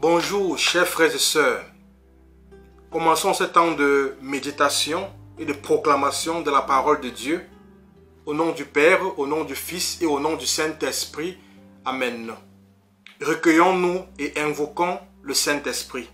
Bonjour chers frères et sœurs. Commençons ce temps de méditation et de proclamation de la parole de Dieu. Au nom du Père, au nom du Fils et au nom du Saint-Esprit. Amen. Recueillons-nous et invoquons le Saint-Esprit.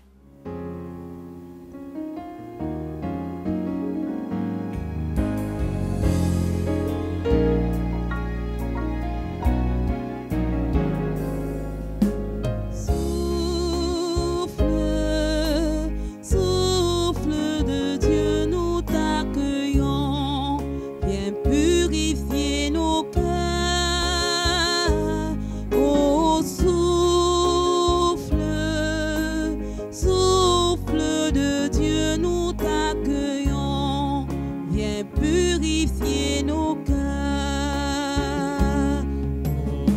Purifier nos cœurs.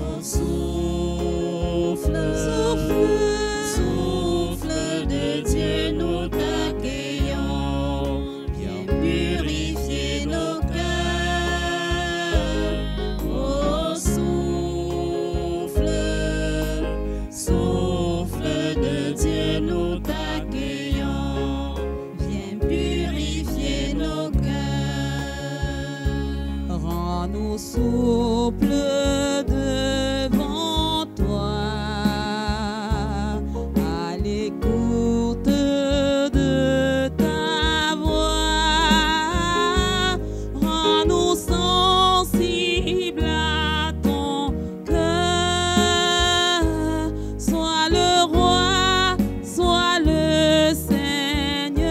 Oh, souffle, souffle, souffle de Dieu, nous t'accueillons. Viens purifier nos cœurs. Oh, souffle, souffle de Dieu, nous t'accueillons. Viens purifier nos cœurs. Rends-nous souples devant toi, à l'écoute de ta voix. Rends-nous sensibles à ton cœur. Sois le roi, sois le Seigneur.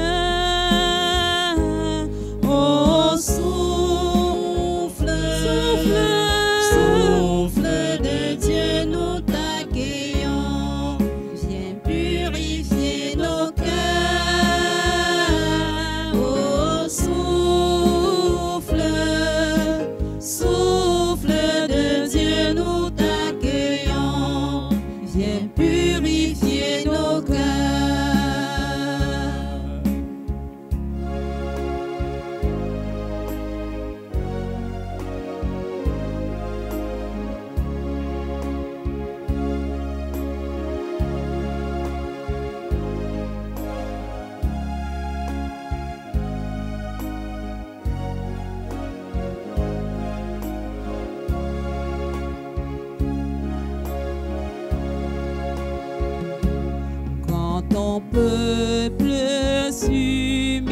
Oh, souffle de Dieu, nous t'accueillons. Viens purifier nos cœurs. Oh, souffle de Dieu, nous t'accueillons. Viens purifier nos cœurs. Quand ton peuple s'humilie,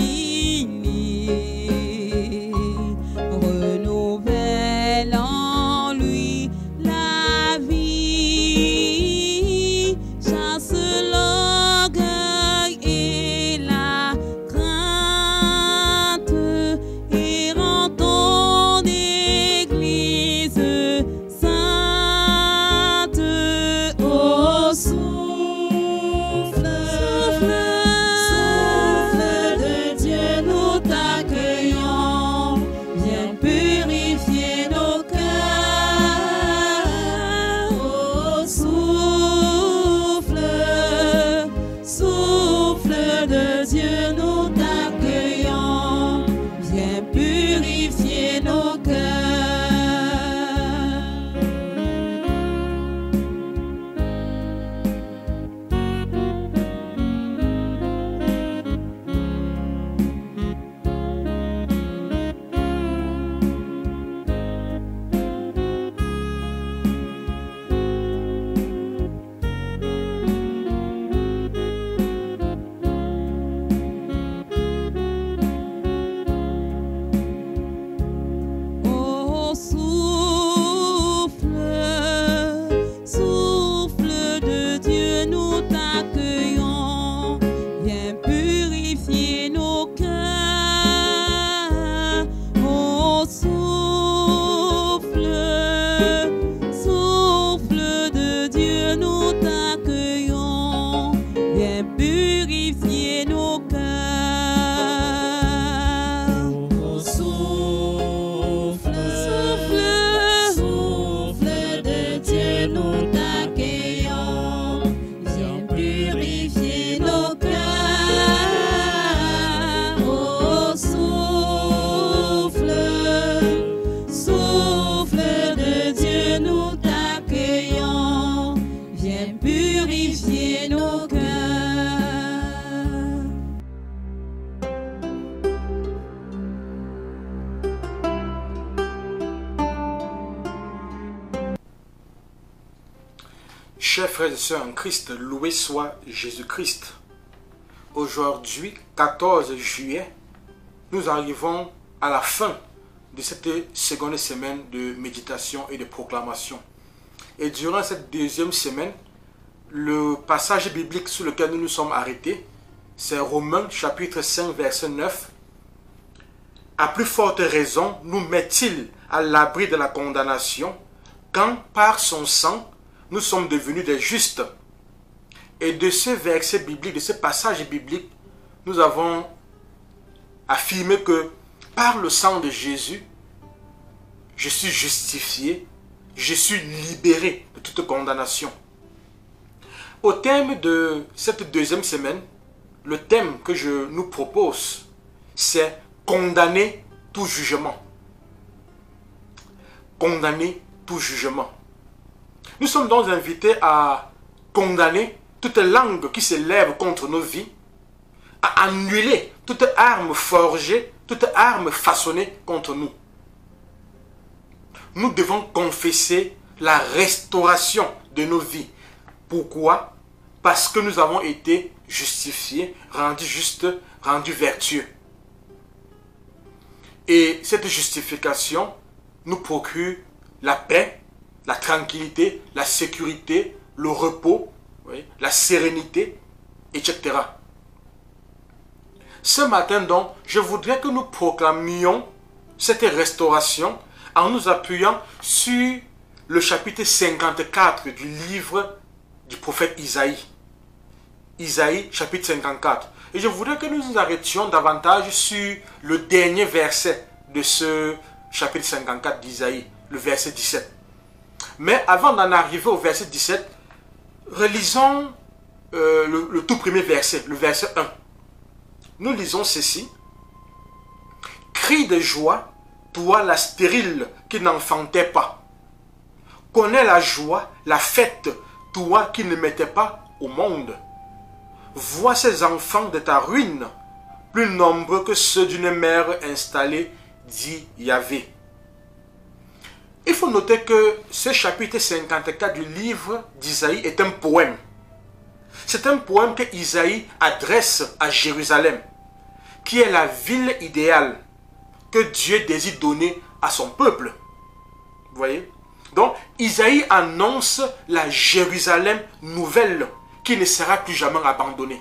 renouvelle en lui la vie, chasse l'orgueil et la crainte, et rend ton église sainte. Oh, souffle de Dieu, nous t'accueillons. Viens purifier nos cœurs. Oh, souffle de Dieu, nous t'accueillons. Viens purifier nos cœurs. Oh, souffle de Dieu, nous t'accueillons. Viens purifier nos cœurs. Oh, souffle de Dieu, nous t'accueillons. Viens purifier nos cœurs. Oh, souffle de Dieu, nous t'accueillons. Viens purifier nos cœurs. Oh, souffle de Dieu, nous t'accueillons. Viens purifier nos cœurs. Chers frères et sœurs en Christ, loué soit Jésus-Christ. Aujourd'hui, 14 juillet, nous arrivons à la fin de cette seconde semaine de méditation et de proclamation. Et durant cette deuxième semaine, le passage biblique sur lequel nous nous sommes arrêtés, c'est Romains chapitre 5, verset 9. À plus forte raison, nous met-il à l'abri de la condamnation, quand par son sang, nous sommes devenus des justes. Et de ce verset biblique, de ce passage biblique, nous avons affirmé que par le sang de Jésus, je suis justifié, je suis libéré de toute condamnation. Au thème de cette deuxième semaine, le thème que je nous propose, c'est condamner tout jugement. Condamner tout jugement. Nous sommes donc invités à condamner toute langue qui s'élève contre nos vies, à annuler toute arme forgée, toute arme façonnée contre nous. Nous devons confesser la restauration de nos vies. Pourquoi? Parce que nous avons été justifiés, rendus justes, rendus vertueux. Et cette justification nous procure la paix, la tranquillité, la sécurité, le repos, oui, la sérénité, etc. Ce matin donc, je voudrais que nous proclamions cette restauration en nous appuyant sur le chapitre 54 du livre du prophète Isaïe. Isaïe, chapitre 54. Et je voudrais que nous nous arrêtions davantage sur le dernier verset de ce chapitre 54 d'Isaïe, le verset 17. Mais avant d'en arriver au verset 17, relisons le tout premier verset, le verset 1. Nous lisons ceci. Crie de joie, toi la stérile qui n'enfantait pas. Connais la joie, la fête, toi qui ne mettais pas au monde. Vois ces enfants de ta ruine, plus nombreux que ceux d'une mère installée, dit Yahvé. Il faut noter que ce chapitre 54 du livre d'Isaïe est un poème. C'est un poème que Isaïe adresse à Jérusalem, qui est la ville idéale que Dieu désire donner à son peuple. Vous voyez? Donc, Isaïe annonce la Jérusalem nouvelle qui ne sera plus jamais abandonnée.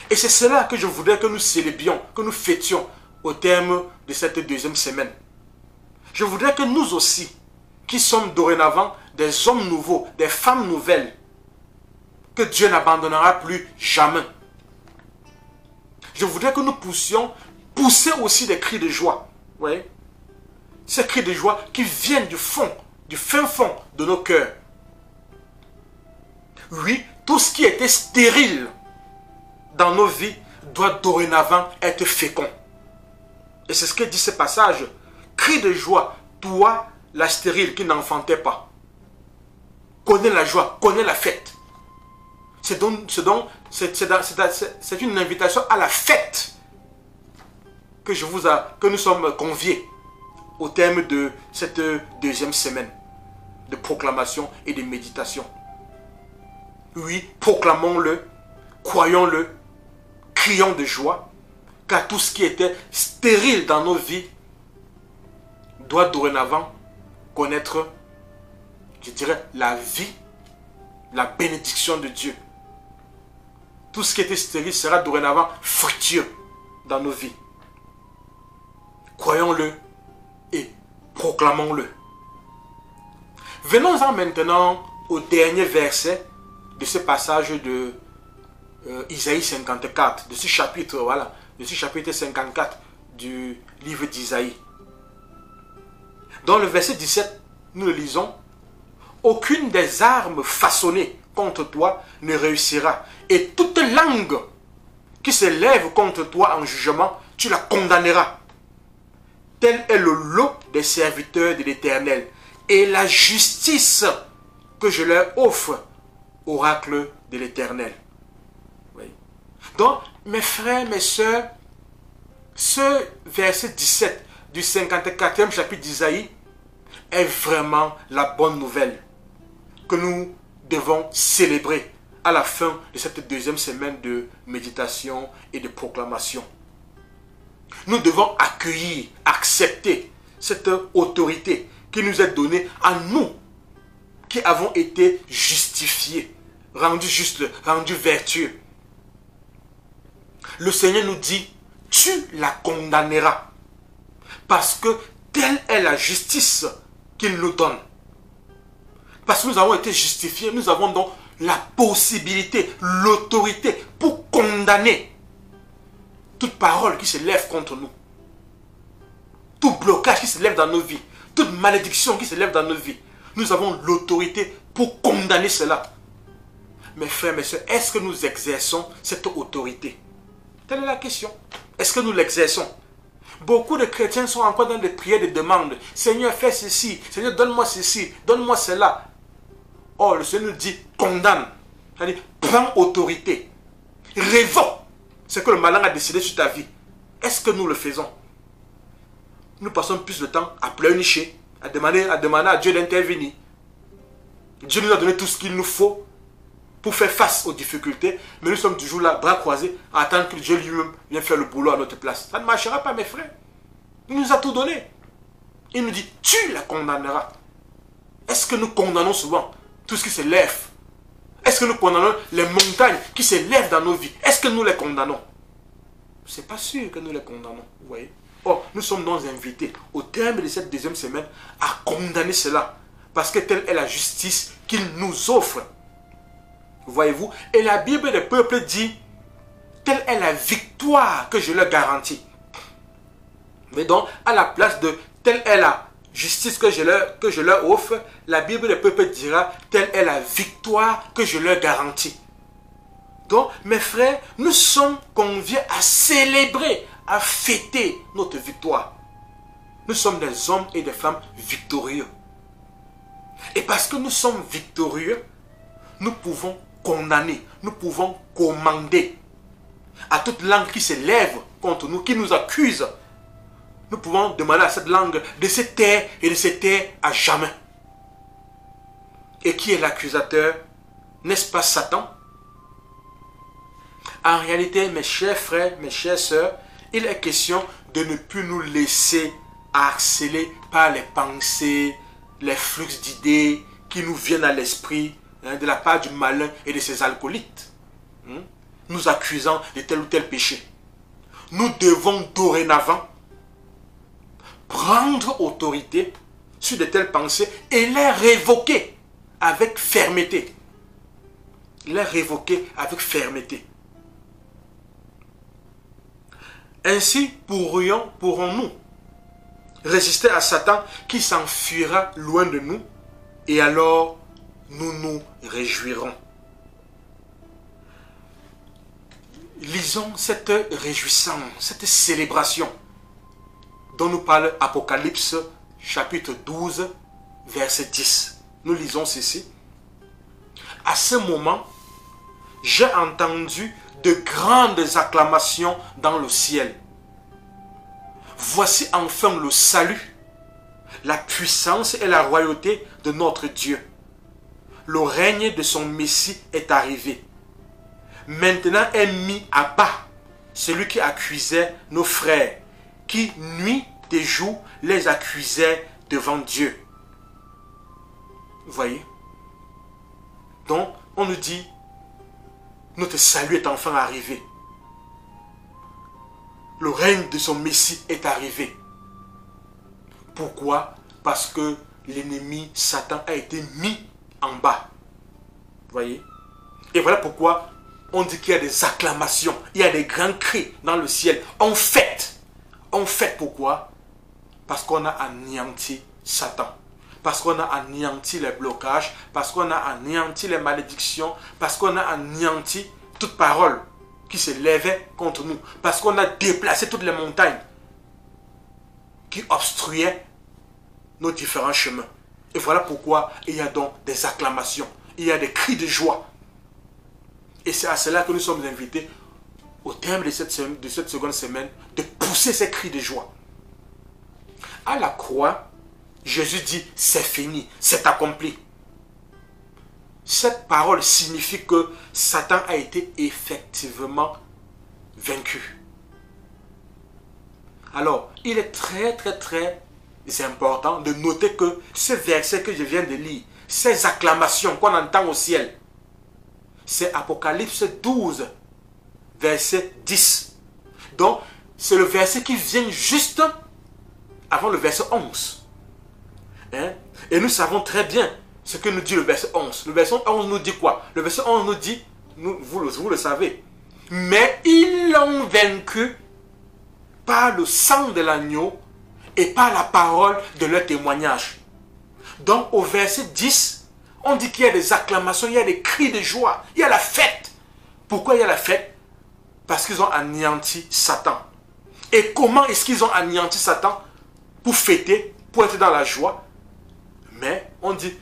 Et c'est cela que je voudrais que nous célébrions, que nous fêtions au terme de cette deuxième semaine. Je voudrais que nous aussi, qui sommes dorénavant des hommes nouveaux, des femmes nouvelles, que Dieu n'abandonnera plus jamais. Je voudrais que nous puissions pousser aussi des cris de joie. Vous voyez? Ces cris de joie qui viennent du fond, du fin fond de nos cœurs. Oui, tout ce qui était stérile dans nos vies doit dorénavant être fécond. Et c'est ce que dit ce passage. Crie de joie, toi, la stérile qui n'enfantait pas. Connais la joie, connais la fête. C'est une invitation à la fête que nous sommes conviés au terme de cette deuxième semaine de proclamation et de méditation. Oui, proclamons-le, croyons-le, crions de joie, car tout ce qui était stérile dans nos vies doit dorénavant connaître, je dirais, la vie, la bénédiction de Dieu. Tout ce qui était stérile sera dorénavant fructueux dans nos vies. Croyons-le et proclamons-le. Venons-en maintenant au dernier verset de ce passage de Isaïe 54, de ce chapitre, voilà, de ce chapitre 54 du livre d'Isaïe. Dans le verset 17, nous le lisons. Aucune des armes façonnées contre toi ne réussira. Et toute langue qui s'élève contre toi en jugement, tu la condamneras. Tel est le lot des serviteurs de l'Éternel. Et la justice que je leur offre, oracle de l'Éternel. Oui. Donc, mes frères, mes sœurs, ce verset 17 du 54e chapitre d'Isaïe est vraiment la bonne nouvelle que nous devons célébrer à la fin de cette deuxième semaine de méditation et de proclamation. Nous devons accueillir, accepter cette autorité qui nous est donnée à nous, qui avons été justifiés, rendus justes, rendus vertueux. Le Seigneur nous dit, tu la condamneras, parce que telle est la justice qu'il nous donne. Parce que nous avons été justifiés, nous avons donc la possibilité, l'autorité pour condamner toute parole qui se lève contre nous. Tout blocage qui se lève dans nos vies, toute malédiction qui se lève dans nos vies. Nous avons l'autorité pour condamner cela. Mes frères, mes soeurs, est-ce que nous exerçons cette autorité? Telle est la question. Est-ce que nous l'exerçons? Beaucoup de chrétiens sont encore dans des prières de demande. Seigneur, fais ceci. Seigneur, donne-moi ceci. Donne-moi cela. Oh, le Seigneur nous dit, condamne. C'est-à-dire, prends autorité. Révoque ce que le malin a décidé sur ta vie. Est-ce que nous le faisons? Nous passons plus de temps à pleurnicher, à demander à Dieu d'intervenir. Dieu nous a donné tout ce qu'il nous faut pour faire face aux difficultés, mais nous sommes toujours là, bras croisés, à attendre que Dieu lui-même vienne faire le boulot à notre place. Ça ne marchera pas, mes frères. Il nous a tout donné. Il nous dit, tu la condamneras. Est-ce que nous condamnons souvent tout ce qui se lève? Est-ce que nous condamnons les montagnes qui se lèvent dans nos vies? Est-ce que nous les condamnons? C'est pas sûr que nous les condamnons, vous voyez. Or, nous sommes donc invités, au terme de cette deuxième semaine, à condamner cela. Parce que telle est la justice qu'il nous offre. Voyez-vous, et la Bible des peuples dit, telle est la victoire que je leur garantis. Mais donc, à la place de telle est la justice que je leur offre, la Bible des peuples dira, telle est la victoire que je leur garantis. Donc, mes frères, nous sommes conviés à célébrer, à fêter notre victoire. Nous sommes des hommes et des femmes victorieux. Et parce que nous sommes victorieux, nous pouvons condamner, nous pouvons commander à toute langue qui se lève contre nous, qui nous accuse. Nous pouvons demander à cette langue de se taire et de se taire à jamais. Et qui est l'accusateur? N'est-ce pas Satan? En réalité, mes chers frères, mes chères sœurs, il est question de ne plus nous laisser harceler par les pensées, les flux d'idées qui nous viennent à l'esprit de la part du malin et de ses acolytes, nous accusant de tel ou tel péché. Nous devons dorénavant prendre autorité sur de telles pensées et les révoquer avec fermeté. Les révoquer avec fermeté. Ainsi pourrons-nous résister à Satan qui s'enfuira loin de nous et alors nous nous réjouirons. Lisons cette réjouissance, cette célébration dont nous parle Apocalypse chapitre 12 verset 10. Nous lisons ceci. À ce moment, j'ai entendu de grandes acclamations dans le ciel. Voici enfin le salut, la puissance et la royauté de notre Dieu. Le règne de son Messie est arrivé. Maintenant est mis à bas celui qui accusait nos frères, qui nuit et jour les accusait devant Dieu. Vous voyez? Donc, on nous dit, notre salut est enfin arrivé. Le règne de son Messie est arrivé. Pourquoi? Parce que l'ennemi Satan a été mis en bas. Vous voyez? Et voilà pourquoi on dit qu'il y a des acclamations, il y a des grands cris dans le ciel. On fête. On fête pourquoi? Parce qu'on a anéanti Satan. Parce qu'on a anéanti les blocages, parce qu'on a anéanti les malédictions, parce qu'on a anéanti toute parole qui se levait contre nous, parce qu'on a déplacé toutes les montagnes qui obstruaient nos différents chemins. Et voilà pourquoi il y a donc des acclamations, il y a des cris de joie. Et c'est à cela que nous sommes invités, au terme de cette seconde semaine, de pousser ces cris de joie. À la croix, Jésus dit, c'est fini, c'est accompli. cette parole signifie que Satan a été effectivement vaincu. Alors, il est très important de noter que ce verset que je viens de lire, ces acclamations qu'on entend au ciel, c'est Apocalypse 12, verset 10. Donc, c'est le verset qui vient juste avant le verset 11. Et nous savons très bien ce que nous dit le verset 11. Le verset 11 nous dit quoi? Le verset 11 nous dit, vous le savez, mais ils l'ont vaincu par le sang de l'agneau et par la parole de leur témoignage. Donc au verset 10, on dit qu'il y a des acclamations, il y a des cris de joie, il y a la fête. Pourquoi il y a la fête? Parce qu'ils ont anéanti Satan. Et comment est-ce qu'ils ont anéanti Satan? Pour fêter, pour être dans la joie. Mais on dit,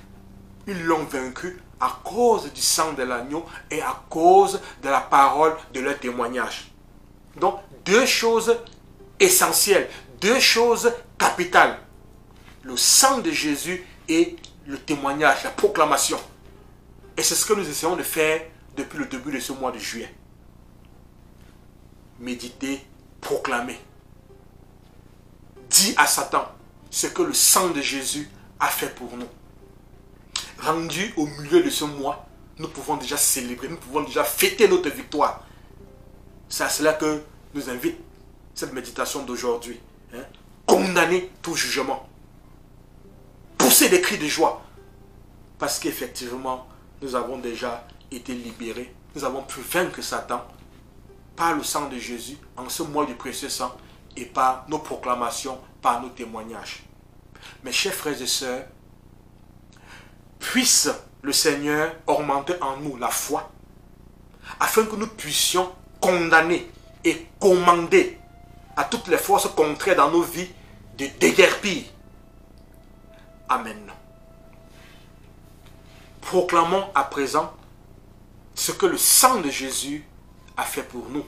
ils l'ont vaincu à cause du sang de l'agneau et à cause de la parole de leur témoignage. Donc, deux choses essentielles, deux choses capitales. Le sang de Jésus et le témoignage, la proclamation. Et c'est ce que nous essayons de faire depuis le début de ce mois de juillet. Méditer, proclamer. Dis à Satan ce que le sang de Jésus a fait pour nous. Rendu au milieu de ce mois, nous pouvons déjà célébrer, nous pouvons déjà fêter notre victoire. C'est à cela que nous invite cette méditation d'aujourd'hui. Condamner tout jugement. Pousser des cris de joie. Parce qu'effectivement, nous avons déjà été libérés. Nous avons pu vaincre Satan par le sang de Jésus, en ce mois du précieux sang, et par nos proclamations, par nos témoignages. Mes chers frères et sœurs, puisse le Seigneur augmenter en nous la foi, afin que nous puissions condamner et commander à toutes les forces contraires dans nos vies de déguerpir. Amen. Proclamons à présent ce que le sang de Jésus a fait pour nous.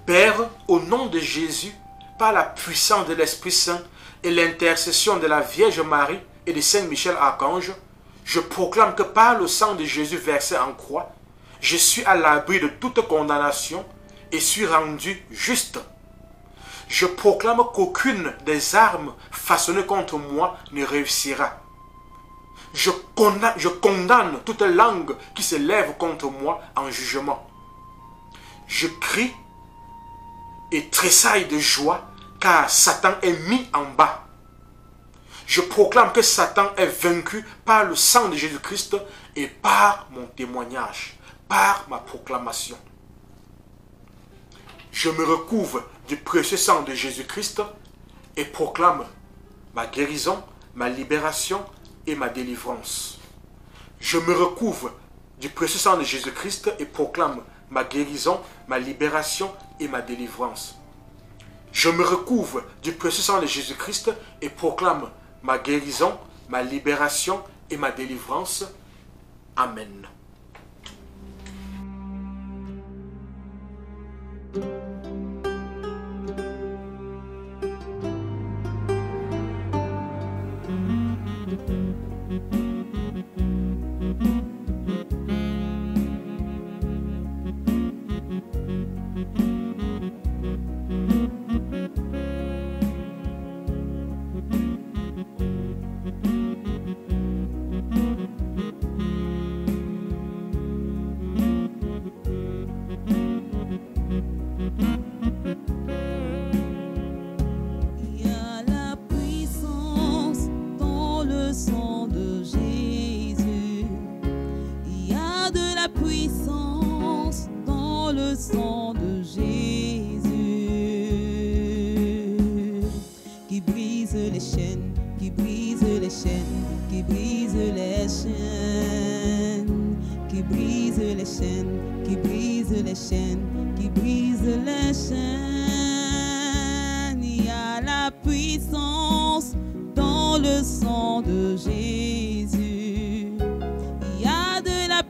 Père, au nom de Jésus, par la puissance de l'Esprit Saint et l'intercession de la Vierge Marie et de Saint Michel Archange, je proclame que par le sang de Jésus versé en croix, je suis à l'abri de toute condamnation et suis rendu juste. Je proclame qu'aucune des armes façonnées contre moi ne réussira. Je condamne toute langue qui se lève contre moi en jugement. Je crie et tressaille de joie, car Satan est mis en bas. Je proclame que Satan est vaincu par le sang de Jésus-Christ et par mon témoignage, par ma proclamation. Je me recouvre du précieux sang de Jésus-Christ et proclame ma guérison, ma libération et ma délivrance. Je me recouvre du précieux sang de Jésus-Christ et proclame ma guérison, ma libération et ma délivrance. Je me recouvre du précieux sang de Jésus-Christ et proclame ma guérison, ma libération et ma délivrance. Amen.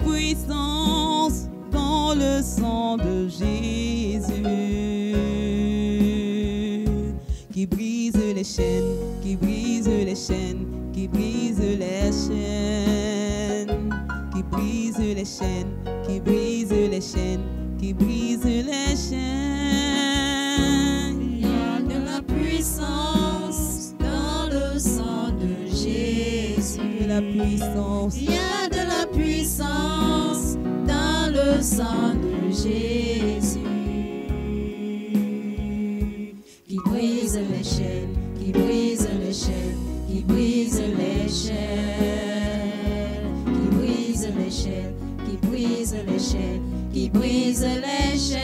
Puissance dans le sang de Jésus. qui brise les chaînes, qui brise les chaînes, qui brise les chaînes, qui brise les chaînes, qui brise les chaînes, qui brise les chaînes. Il y a de la puissance dans le sang de Jésus. De la puissance, Il y a de la puissance dans le sang de Jésus. Qui brise les chaînes, qui brise les chaînes, qui brise les chaînes, qui brise les chaînes, qui brise les chaînes, qui brise les chaînes.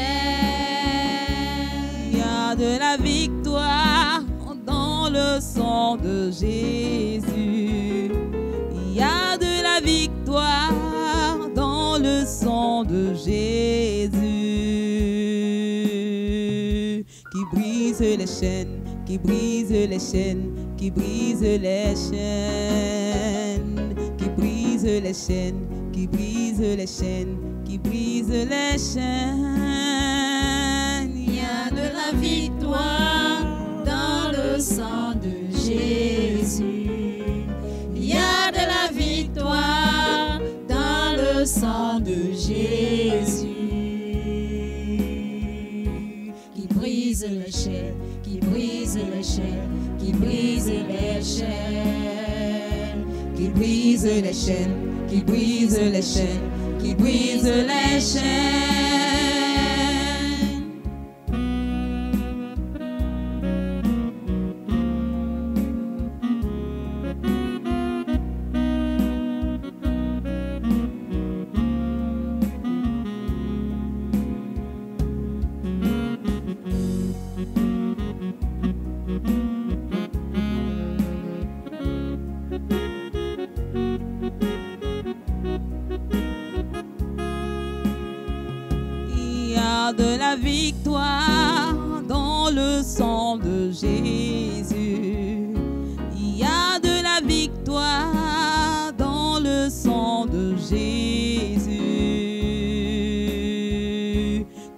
il y a de la victoire dans le sang de Jésus. Il y a de la victoire dans le sang de Jésus. Qui brise les chaînes, qui brise les chaînes, qui brise les chaînes, qui brise les chaînes, qui brise les chaînes, qui brise les chaînes. Il y a de la victoire dans le sang de Jésus. Il y a de la victoire dans le sang de Jésus. Qui brise les chaînes, qui brise les chaînes, qui brise les chaînes, qui brise les chaînes, qui brise les chaînes, qui brise les chaînes. Il y a de la victoire dans le sang de Jésus. Il y a de la victoire dans le sang de Jésus.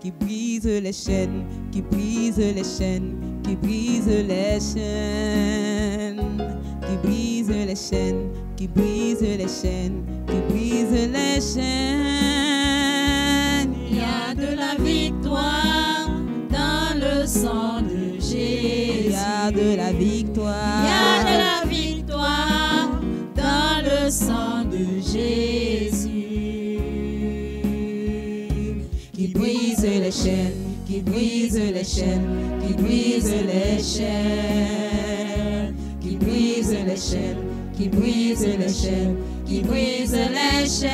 Qui brise les chaînes, qui brise les chaînes, qui brise les chaînes, qui brise les chaînes, qui brise les chaînes, qui brise les chaînes. Il y a de la victoire dans le sang de Jésus. Il y a de la victoire. Il y a de la victoire dans le sang de Jésus. Qui brise les chaînes, qui brise les chaînes, qui brise les chaînes, qui brise les chaînes, qui brise les chaînes, qui brise les chaînes.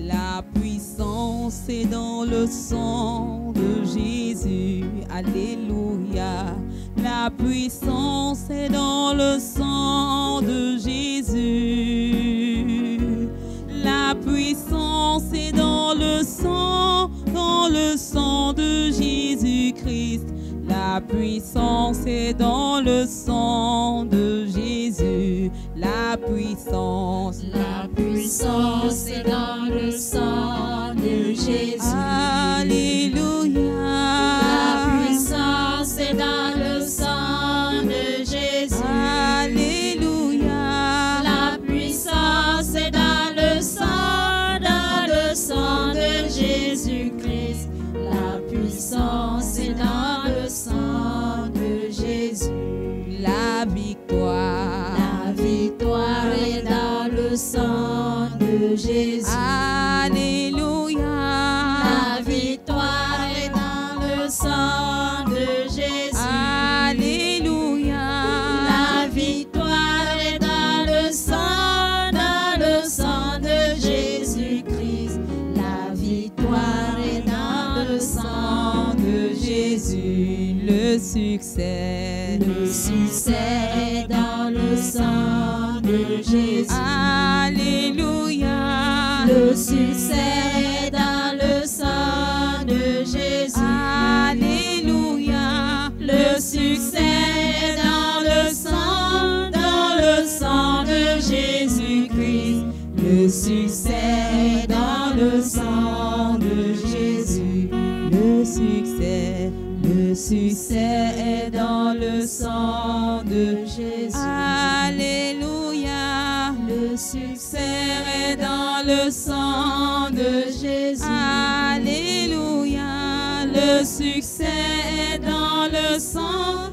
La puissance est dans le sang de Jésus. Alléluia. La puissance est dans le sang de Jésus. La puissance est dans le sang de Jésus-Christ. La puissance est dans le sang de Jésus. La puissance. La puissance est dans le sang de Jésus. Alléluia. La puissance est dans le sang de Jésus. Alléluia. La puissance est dans le sang de Jésus-Christ. La puissance est dans le sang de Jésus. La victoire. La victoire est dans le sang de Jésus. Alléluia. La victoire est dans le sang de Jésus. Alléluia. La victoire est dans le sang de Jésus-Christ. La victoire est dans le sang de Jésus. Le succès. Le succès est dans le sang de Jésus. Alléluia. Le succès est dans le sang de Jésus. Alléluia. Le succès est dans le sang de Jésus-Christ. Le succès est dans le sang de Jésus. Le succès est dans le sang de Jésus. Alléluia. Le succès est dans le sang de Jésus. Alléluia. Le succès est dans le sang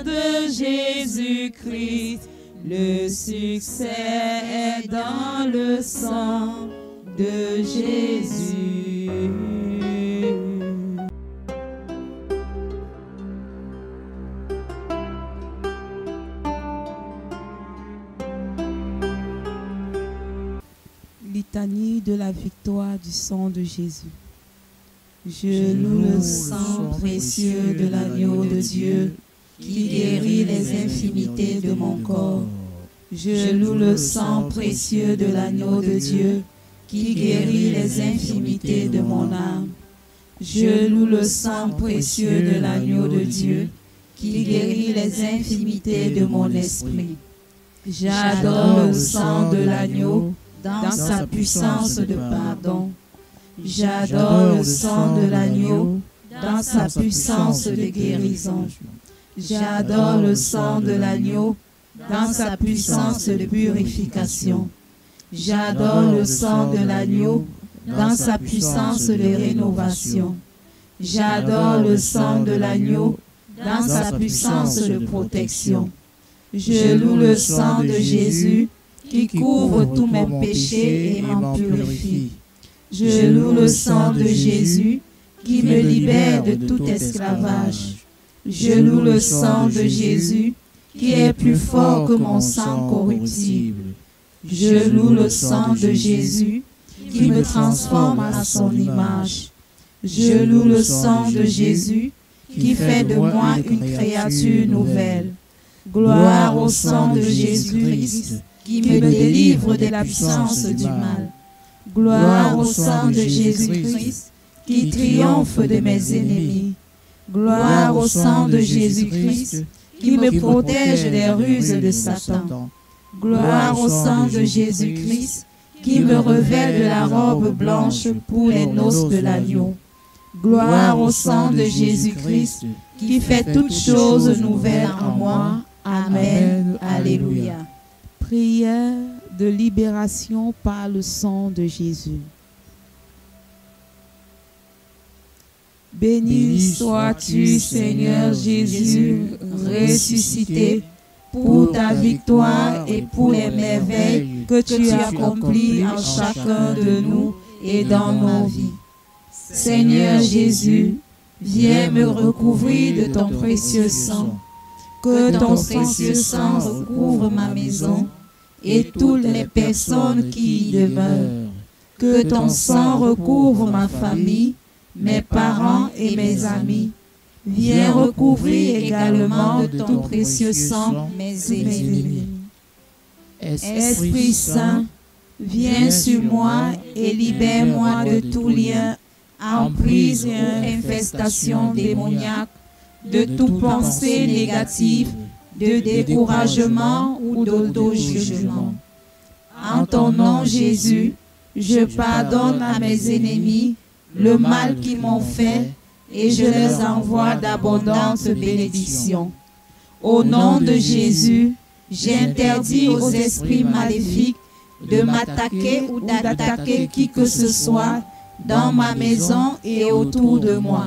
de Jésus-Christ. Le succès est dans le sang de Jésus. Litanie de la victoire du sang de Jésus. Je loue le sang précieux de l'agneau de Dieu qui guérit les infimités de mon corps. Je loue le sang précieux de l'agneau de Dieu qui guérit les infimités de mon âme. Je loue le sang précieux de l'agneau de Dieu qui guérit les infimités de mon esprit. J'adore le sang de l'agneau dans sa puissance de pardon. J'adore le sang de l'agneau dans sa puissance de guérison. J'adore le sang de l'agneau dans sa puissance de purification. J'adore le sang de l'agneau dans sa puissance de rénovation. J'adore le sang de l'agneau dans sa puissance de protection. Je loue le sang de Jésus qui couvre tous mes péchés et m'en purifie. Je loue le sang de Jésus qui me libère de tout esclavage. Je loue le sang de Jésus qui est plus fort que mon sang corruptible. Je loue le sang de Jésus qui me transforme à son image. Je loue le sang de Jésus qui fait de moi une créature nouvelle. Gloire au sang de Jésus-Christ qui me délivre de la puissance du mal. Gloire au sang de Jésus-Christ qui triomphe de mes ennemis. Gloire au sang de Jésus-Christ qui me protège des ruses de Satan. Gloire au sang de Jésus-Christ qui me revêt de la robe blanche pour les noces de l'agneau. Gloire au sang de Jésus-Christ qui fait toutes choses nouvelles en moi. Amen. Alléluia. Prière de libération par le sang de Jésus. Béni sois-tu, Seigneur Jésus, ressuscité, pour ta victoire et pour les merveilles que tu accomplis en chacun de nous et dans nos vies. Seigneur Jésus, viens me recouvrir de ton précieux sang. Que ton précieux sang recouvre ma maison et toutes les personnes qui y demeurent. Que ton sang recouvre ma famille, mes parents et mes amis. Viens recouvrir également de ton précieux sang mes ennemis. Esprit Saint, viens sur moi et libère-moi de tout lien, emprise et infestation démoniaque, de toute pensée négative, de découragement ou d'auto-jugement. En ton nom, Jésus, je pardonne à mes ennemis le mal qu'ils m'ont fait et je leur envoie d'abondantes bénédictions. Au nom de Jésus, j'interdis aux esprits maléfiques de m'attaquer ou d'attaquer qui que ce soit dans ma maison et autour de moi.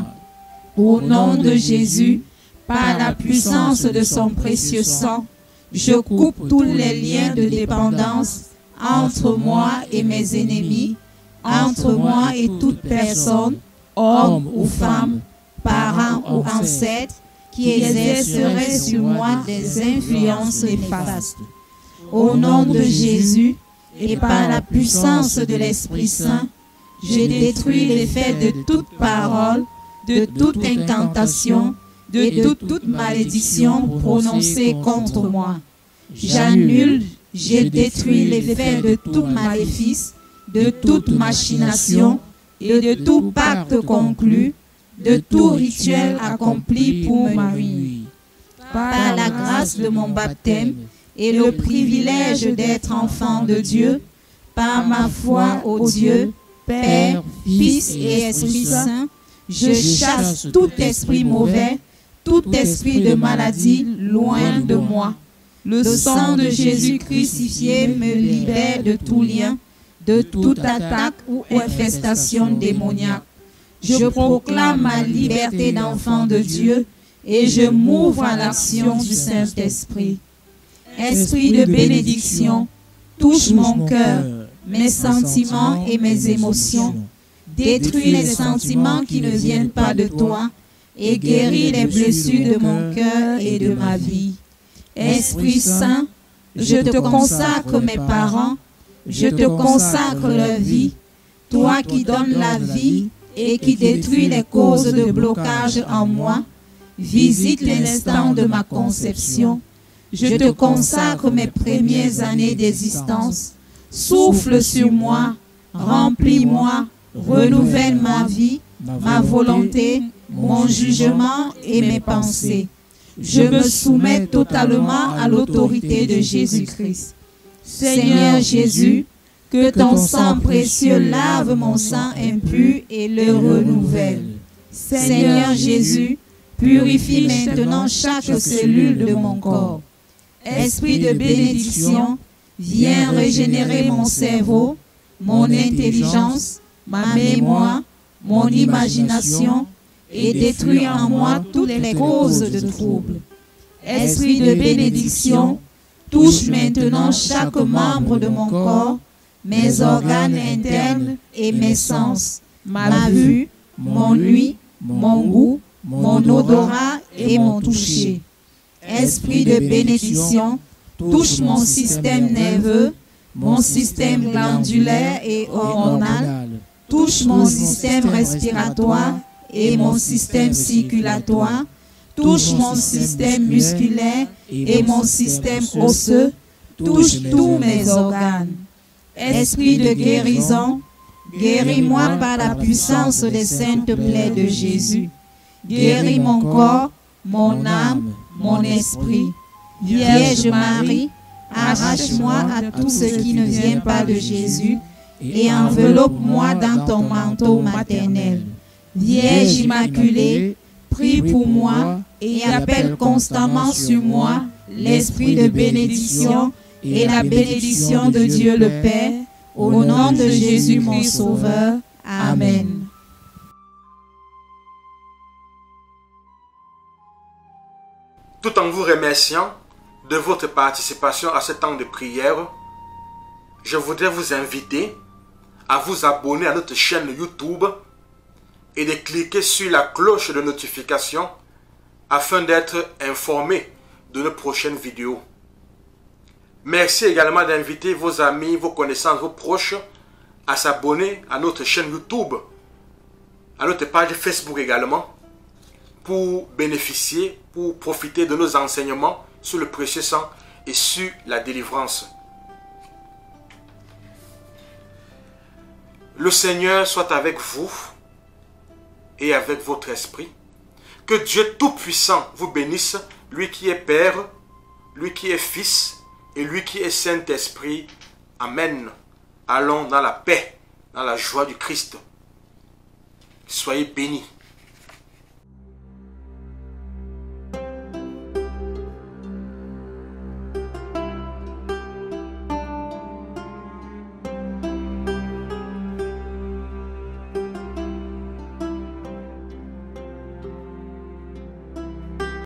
Au nom de Jésus, par la puissance de son précieux sang, je coupe tous les liens de dépendance entre moi et mes ennemis, entre moi et toute personne, homme ou femme, parent ou ancêtre, qui exercerait sur moi des influences néfastes. Au nom de Jésus et par la puissance de l'Esprit Saint, je détruis l'effet de toute parole, de toute incantation, de toute malédiction prononcée contre moi. J'annule, je détruis l'effet de tout maléfice, de toute machination et de tout pacte conclu, de tout rituel accompli pour ma ruine. Par la grâce de mon baptême et le privilège d'être enfant de Dieu, par ma foi au Dieu, Père, Fils et Esprit Saint, je chasse tout esprit mauvais, tout esprit de maladie loin de moi. Le sang de Jésus crucifié me libère de tout lien, de toute attaque ou infestation démoniaque. Je proclame ma liberté d'enfant de Dieu et je m'ouvre à l'action du Saint-Esprit. Esprit de bénédiction, touche mon cœur, mes sentiments et mes émotions. Détruis les sentiments qui ne viennent pas de toi et guéris les blessures de mon cœur et de ma vie. Esprit Saint, je te consacre mes parents, je te consacre leur vie, toi qui donnes la vie et qui détruis les causes de blocage en moi. Visite l'instant de ma conception. Je te consacre mes premières années d'existence. Souffle sur moi, remplis-moi, renouvelle ma vie, ma volonté, mon jugement et mes pensées. Je me soumets totalement à l'autorité de Jésus-Christ. Seigneur Jésus, que ton sang précieux lave mon sang impur et le renouvelle. Seigneur Jésus, purifie maintenant chaque cellule de mon corps. Esprit de bénédiction, viens régénérer mon cerveau, mon intelligence, ma mémoire, mon imagination et détruire en moi toutes les causes de troubles. Esprit de bénédiction, touche maintenant chaque membre de mon corps, mes organes internes et mes sens, ma vue, mon ouïe, mon goût, mon odorat et mon toucher. Esprit de bénédiction, touche mon système nerveux, mon système glandulaire et hormonal, touche mon système respiratoire et mon système circulatoire, touche mon système musculaire et mon système osseux, touche tous mes organes. Esprit de guérison, guéris-moi par la puissance des saintes plaies de Jésus. Guéris mon corps, mon âme, mon esprit. Vierge Marie, arrache-moi à tout ce qui ne vient pas de Jésus et enveloppe-moi dans ton manteau maternel. Vierge Immaculée, prie pour moi et appelle constamment sur moi l'esprit de bénédiction et la bénédiction de Dieu le Père, au nom de Jésus mon Sauveur. Amen. Tout en vous remerciant de votre participation à ce temps de prière, je voudrais vous inviter à vous abonner à notre chaîne YouTube et de cliquer sur la cloche de notification afin d'être informé de nos prochaines vidéos. Merci également d'inviter vos amis, vos connaissances, vos proches à s'abonner à notre chaîne YouTube, à notre page Facebook également, pour bénéficier, pour profiter de nos enseignements sur le précieux sang et sur la délivrance. Le Seigneur soit avec vous et avec votre esprit. Que Dieu Tout-Puissant vous bénisse, lui qui est Père, lui qui est Fils et lui qui est Saint-Esprit. Amen. Allons dans la paix, dans la joie du Christ. Soyez bénis.